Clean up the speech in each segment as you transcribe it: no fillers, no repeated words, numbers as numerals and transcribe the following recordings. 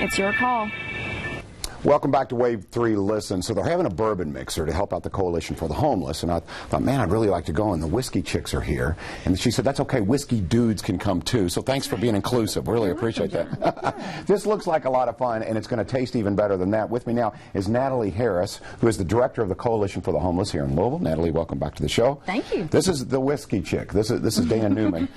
It's your call. Welcome back to WAVE3 Listen. So they're having a bourbon mixer to help out the Coalition for the Homeless. And I thought, man, I'd really like to go, and the whiskey chicks are here. And she said, that's okay, whiskey dudes can come too. So thanks for being inclusive. We really appreciate that. This looks like a lot of fun, and it's going to taste even better than that. With me now is Natalie Harris, who is the director of the Coalition for the Homeless here in Louisville. Natalie, welcome back to the show. Thank you. This is the whiskey chick. This is Dana Newman.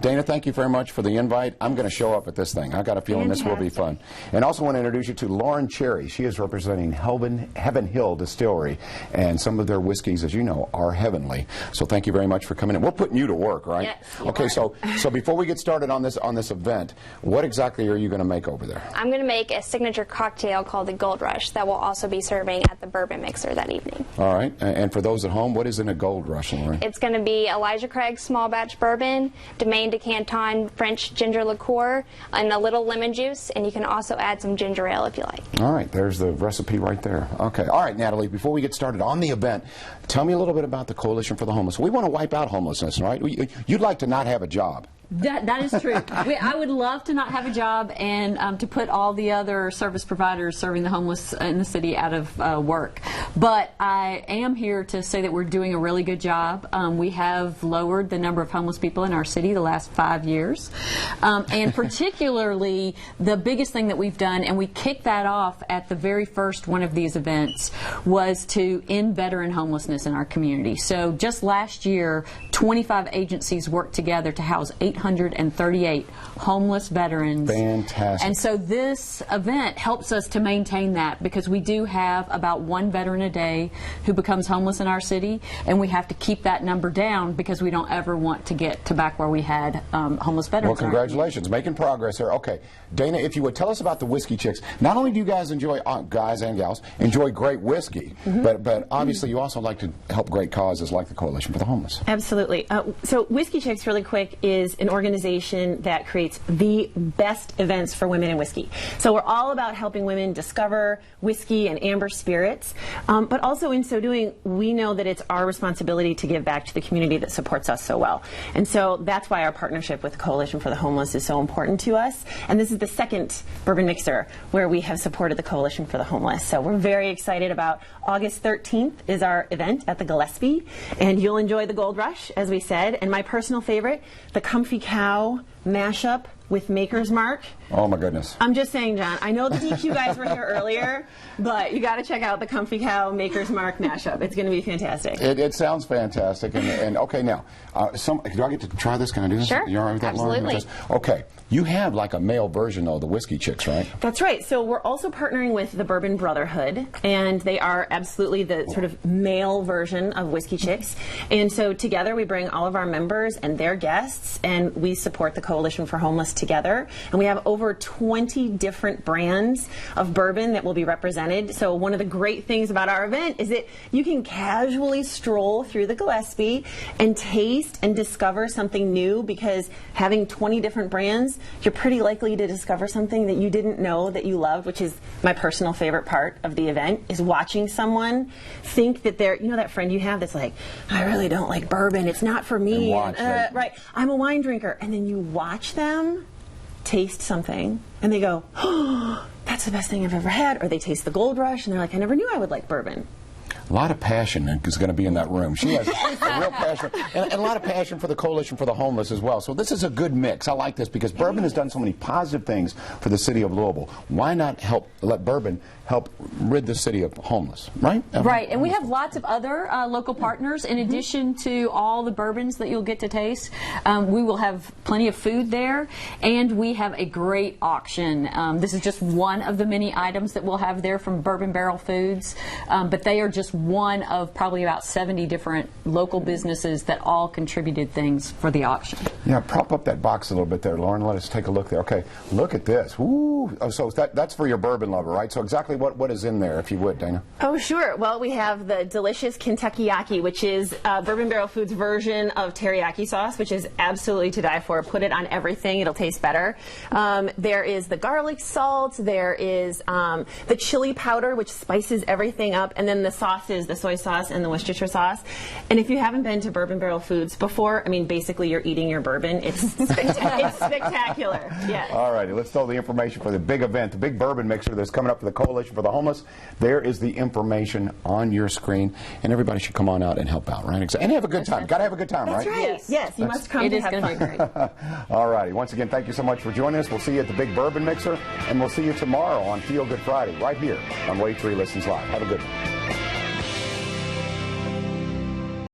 Dana, thank you very much for the invite. I'm going to show up at this thing. I got a feeling this will be fun. And also want to introduce you to Lauren Cherry. She is representing Heaven Hill Distillery, and some of their whiskeys, as you know, are heavenly. So thank you very much for coming in. We're putting you to work, right? Yes, okay, so before we get started on this event, what exactly are you going to make over there? I'm going to make a signature cocktail called the Gold Rush that will also be serving at the bourbon mixer that evening. All right, and for those at home, what is in a Gold Rush, Lauren? It's going to be Elijah Craig's small batch bourbon, Domaine de Canton French ginger liqueur, and a little lemon juice, and you can also add some ginger ale if you like. All right, there's the recipe right there. Okay. All right, Natalie, before we get started on the event, tell me a little bit about the Coalition for the Homeless. We want to wipe out homelessness, right? You'd like to not have a job. That is true. I would love to not have a job and to put all the other service providers serving the homeless in the city out of work. But I am here to say that we're doing a really good job. We have lowered the number of homeless people in our city the last 5 years. And particularly, the biggest thing that we've done, and we kicked that off at the very first one of these events, was to end veteran homelessness in our community. So just last year, 25 agencies worked together to house 838 homeless veterans. Fantastic. And so this event helps us to maintain that, because we do have about one veteran a day who becomes homeless in our city, and we have to keep that number down because we don't ever want to get to back where we had homeless veterans. Well, congratulations. Making progress here. Okay. Dana, if you would tell us about the Whiskey Chicks. Not only do you guys enjoy, guys and gals, enjoy great whiskey, but obviously you also like to help great causes like the Coalition for the Homeless. Absolutely. So Whiskey Chicks, really quick, is an organization that creates the best events for women in whiskey. So we're all about helping women discover whiskey and amber spirits, but also in so doing, we know that it's our responsibility to give back to the community that supports us so well. And so that's why our partnership with the Coalition for the Homeless is so important to us. And this is the second bourbon mixer where we have supported the Coalition for the Homeless. So we're very excited about August 13th is our event at the Gillespie, and you'll enjoy the Gold Rush, as we said, and my personal favorite, the Comfy Cow mashup with Maker's Mark. Oh my goodness. I'm just saying, John, I know the DQ guys were here earlier, but you got to check out the Comfy Cow Maker's Mark mashup. It's going to be fantastic. It sounds fantastic. And okay, now, do I get to try this? Can I do this? Sure. You all right with that, Lauren? Absolutely. Okay. You have like a male version of the Whiskey Chicks, right? That's right. So we're also partnering with the Bourbon Brotherhood, and they are absolutely the sort of male version of Whiskey Chicks. And so together we bring all of our members and their guests, and we support the Coalition for Homeless together. And we have over 20 different brands of bourbon that will be represented. So one of the great things about our event is that you can casually stroll through the Gillespie and taste and discover something new, because having 20 different brands, you're pretty likely to discover something that you didn't know that you loved, which is my personal favorite part of the event, is watching someone think that they're, you know, that friend you have that's like, I really don't like bourbon, it's not for me, right, I'm a wine drinker, and then you watch them taste something and they go, oh, that's the best thing I've ever had, or they taste the Gold Rush and they're like, I never knew I would like bourbon. A lot of passion is going to be in that room. She has a real passion, and a lot of passion for the Coalition for the Homeless as well. So this is a good mix. I like this because bourbon has done so many positive things for the city of Louisville. Why not let bourbon help rid the city of homeless, right? Right, and we have lots of other local partners. In addition to all the bourbons that you'll get to taste, we will have plenty of food there, and we have a great auction. This is just one of the many items that we'll have there from Bourbon Barrel Foods, but they are just one of probably about 70 different local businesses that all contributed things for the auction. Yeah, prop up that box a little bit there, Lauren. Let us take a look there. Okay, look at this. Ooh, oh, so that's for your bourbon lover, right? So exactly what is in there, if you would, Dana? Oh, sure. Well, we have the delicious Kentucky-yaki, which is Bourbon Barrel Foods' version of teriyaki sauce, which is absolutely to die for. Put it on everything. It'll taste better. There is the garlic salt. There is the chili powder, which spices everything up. And then the sauce sauces, the soy sauce and the Worcestershire sauce. And if you haven't been to Bourbon Barrel Foods before, I mean, basically you're eating your bourbon. It's it's spectacular. Yeah. All righty, let's throw the information for the big event, the big bourbon mixer that's coming up for the Coalition for the Homeless. There is the information on your screen, and everybody should come on out and help out, right? And have a good time. Got to have a good time, That's right. Yes, you must come It to is have going to fun. be great. All righty. Once again, thank you so much for joining us. We'll see you at the big bourbon mixer, and we'll see you tomorrow on Feel Good Friday, right here on WAVE 3 Listens Live. Have a good one.